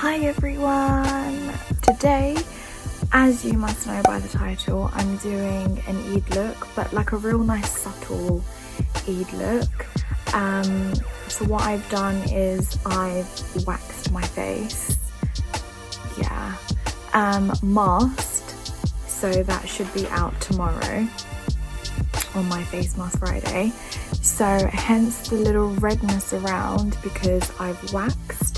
Hi everyone! Today, as you must know by the title, I'm doing an Eid look, but like a real nice subtle Eid look. So what I've done is I've waxed my face, masked, so that should be out tomorrow on my face mask Friday. So hence the little redness around because I've waxed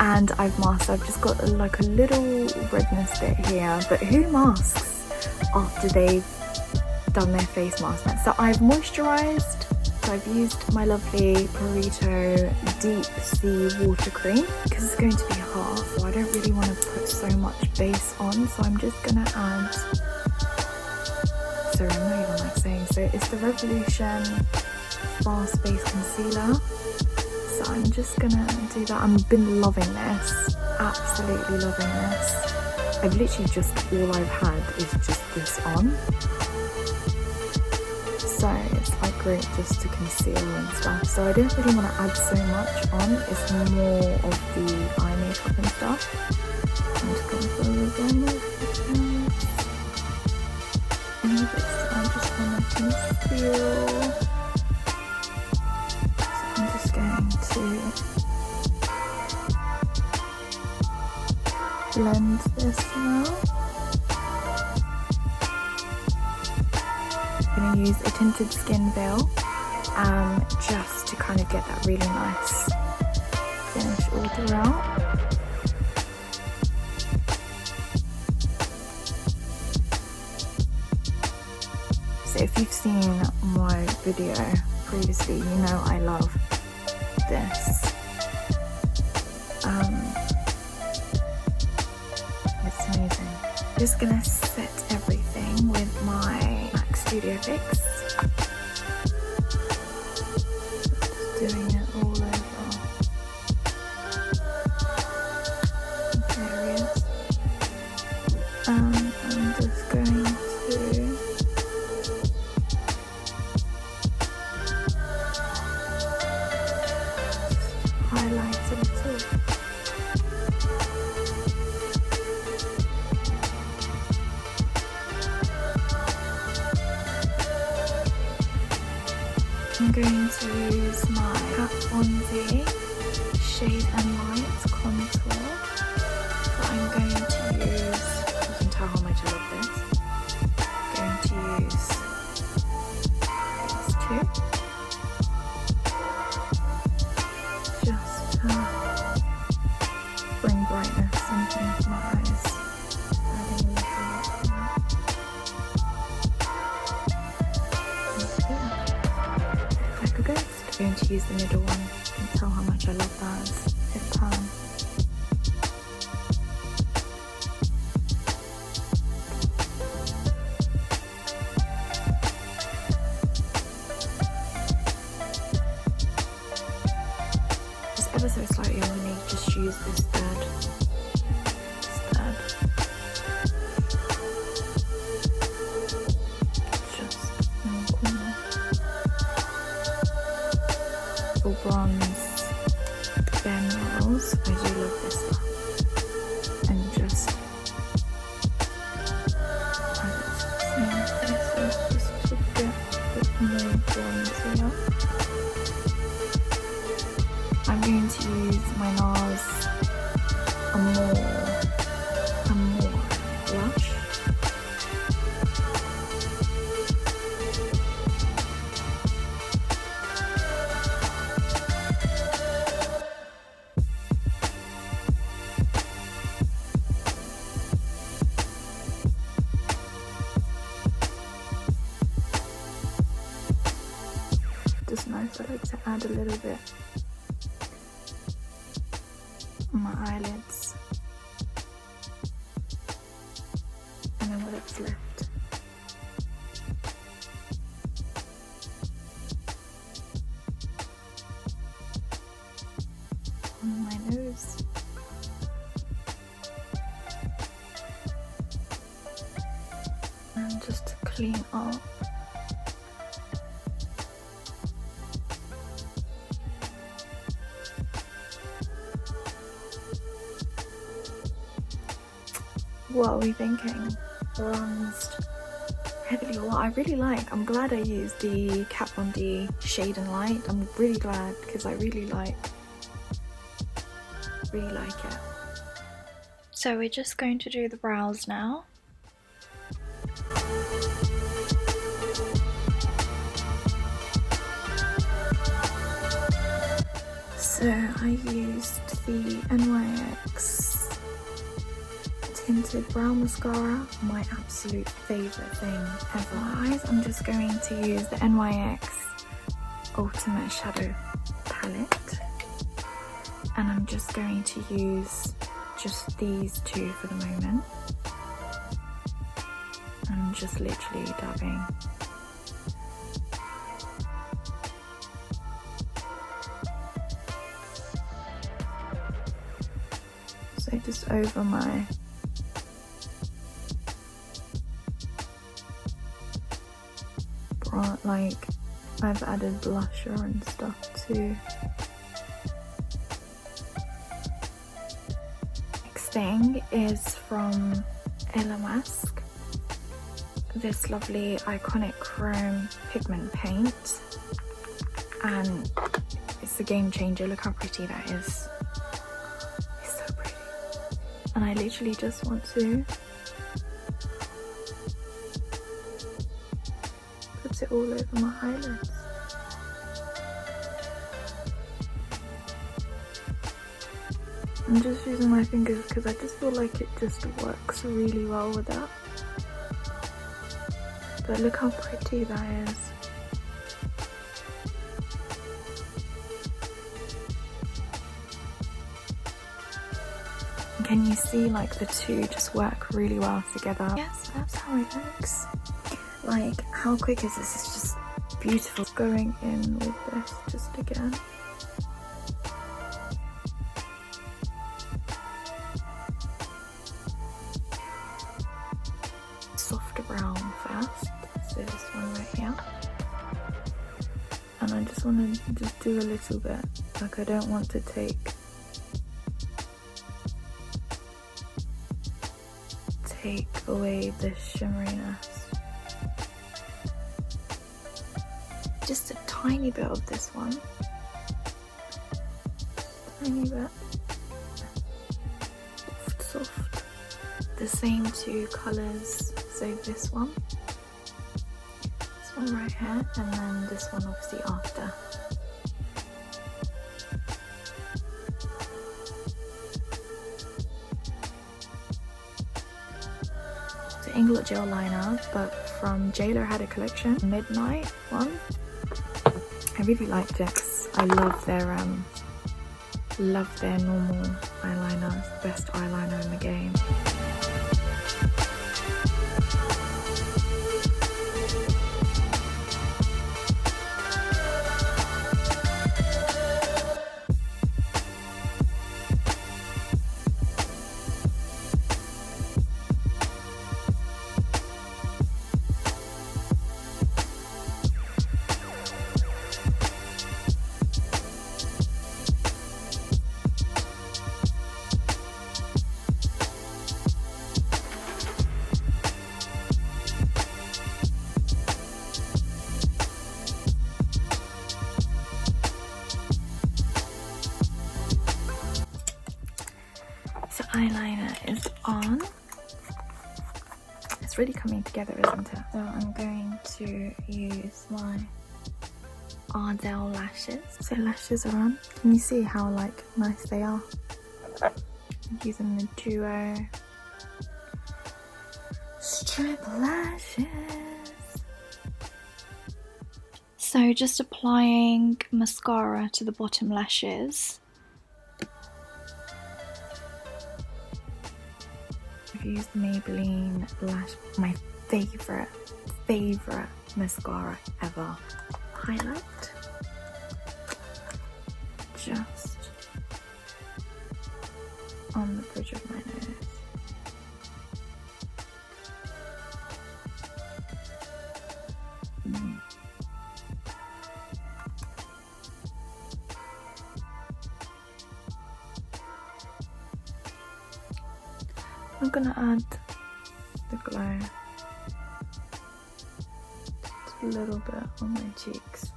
and I've masked. I've just got like a little redness bit here, but who masks after they've done their face mask? So I've moisturised, so I've used my lovely Purito Deep Sea Water Cream because it's going to be hot, so I don't really want to put so much base on, so I'm just going to add, sorry, I'm not even like saying, so it's the Revolution Fast Base Concealer. So I'm just gonna do that. I've been loving this, absolutely loving this. I've literally just, all I've had is just this on. So it's like great just to conceal and stuff. So I don't really want to add so much on. It's more of the eye makeup and stuff. I'm just gonna put a little on my face. I just want to conceal. To blend this now. I'm going to use a Tinted Skin Veil just to kind of get that really nice finish all throughout. So if you've seen my video previously, you know I love this. It's amazing. Just gonna set everything with my MAC Studio Fix. Just doing it all over areas. I'm just going to highlight a little. I'm going to use my Kat Von D Shade and Light Contour. But I'm going to use, you can tell how much I love this. I'm going to use these two. Bring brightness into my eyes. Adding a little like a ghost. I'm going to use the middle one. You can tell how much I love that. It's pan. Just ever so slightly, I'm going to just use this third. Just in the corner. For bronze Bareminerals, I do love this stuff. And just add it to the face just to get a bit more bronze here. I'm going to use my NARS a more blush. Just nice, I like to add a little bit on my eyelids and then what's left. On my nose. And just to clean up. What are we thinking? Bronzed heavily. What I really like, I'm glad I used the Kat Von D Shade and Light. I'm really glad because I really like it. So we're just going to do the brows now. So I used the NYX Tinted Brow Mascara, my absolute favourite thing ever. Guys, I'm just going to use the NYX Ultimate Shadow Palette, and I'm just going to use just these two for the moment. I'm just literally dabbing. So just over my brow, like I've added blusher and stuff too. Next thing is from Illamaque, this lovely iconic chrome pigment paint, and it's a game changer. Look how pretty that is. It's so pretty. And I literally just want to put it all over my eyelids. I'm just using my fingers because I just feel like it just works really well with that. But look how pretty that is. Can you see like the two just work really well together? Yes, that's how it looks. Like, how quick is this? It's just beautiful. Going in with this just again. Soft brown first. So this one right here. And I just want to just do a little bit. Like, I don't want to take away the shimmeriness. Just a tiny bit of this one. Tiny bit. Soft. The same two colours. So this one right here, and then this one obviously after. Inglot gel liner, but from JLo had a collection, Midnight one. I really liked it. I love their normal eyeliner. It's the best eyeliner in the game. So eyeliner is on. It's really coming together, isn't it? So I'm going to use my Ardell lashes. So lashes are on. Can you see how like nice they are? I'm using the Duo strip lashes. So just applying mascara to the bottom lashes. I've used Maybeline lash, my favourite mascara ever. Highlight. Just on the bridge of my nose. I'm gonna add the glow. Just a little bit on my cheeks.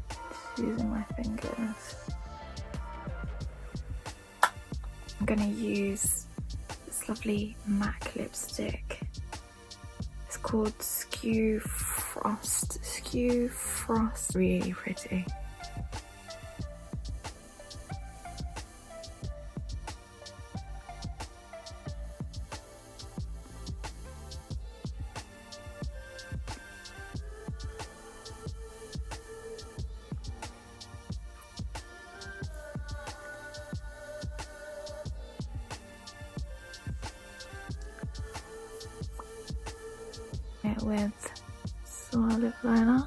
Just using my fingers. I'm gonna use this lovely MAC lipstick. It's called Skew Frost. Skew Frost. Really pretty. It with soar lipliner.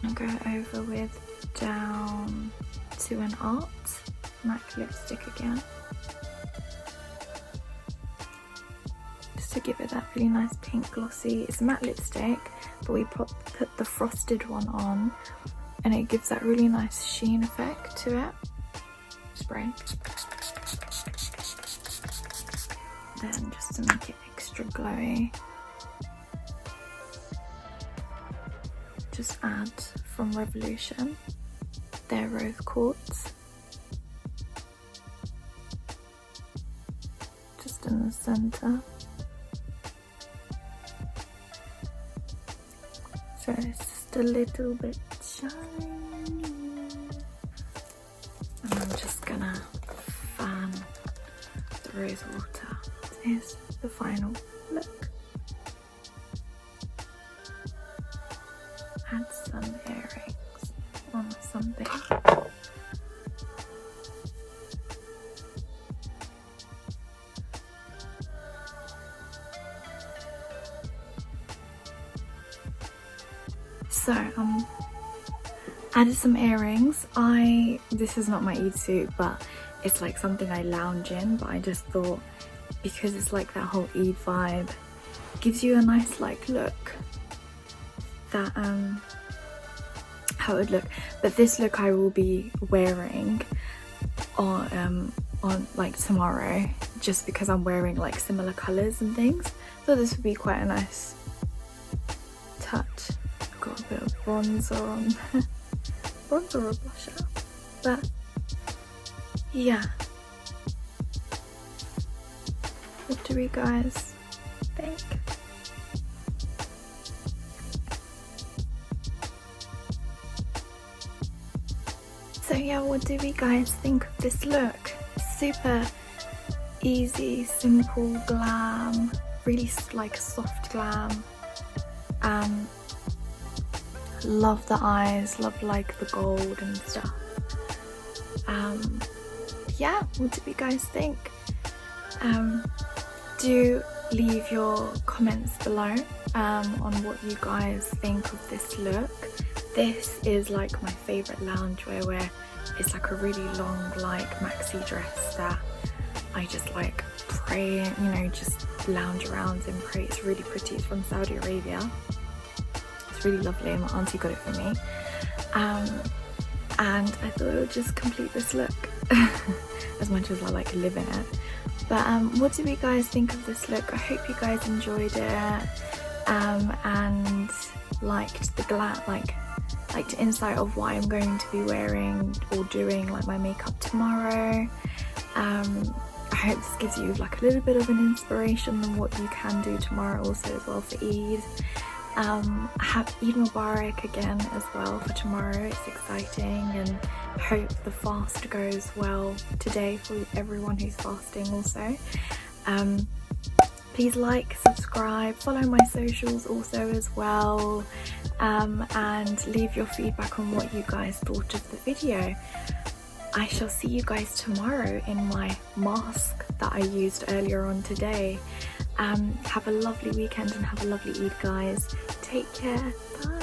And go over with Down to an Art MAC lipstick again. To give it that really nice pink glossy, it's a matte lipstick, but we put the frosted one on and it gives that really nice sheen effect to it. Spray. Then just to make it extra glowy, just add from Revolution their Rose Quartz. Just in the centre. So it's just a little bit shiny. And I'm just gonna fan the rose water. Here's the final look. Add some earrings on something. So added some earrings. This is not my Eid suit, but it's like something I lounge in, but I just thought because it's like that whole Eid vibe, gives you a nice like look that how it would look. But this look I will be wearing on like tomorrow, just because I'm wearing like similar colours and things. So this would be quite a nice touch. Got a bit of bronzer on. Bronzer or blusher, but yeah. What do we guys think? So yeah, what do we guys think of this look? Super easy, simple glam, really like soft glam. Love the eyes, love like the gold and stuff. Yeah, what do you guys think? Do leave your comments below on what you guys think of this look. This is like my favourite loungewear, where it's like a really long like maxi dress that I just like pray, you know, just lounge around and pray. It's really pretty. It's from Saudi Arabia. It's really lovely, and my auntie got it for me. And I thought it would just complete this look as much as I like live in it. But what do you guys think of this look? I hope you guys enjoyed it and liked the glam, like the insight of what I'm going to be wearing or doing like my makeup tomorrow. I hope this gives you like a little bit of an inspiration on what you can do tomorrow also as well for Eid. I have Eid Mubarak again as well for tomorrow. It's exciting, and I hope the fast goes well today for everyone who's fasting also. Please like, subscribe, follow my socials also as well, and leave your feedback on what you guys thought of the video. I shall see you guys tomorrow in my mask that I used earlier on today. Have a lovely weekend and have a lovely Eid, guys. Take care. Bye.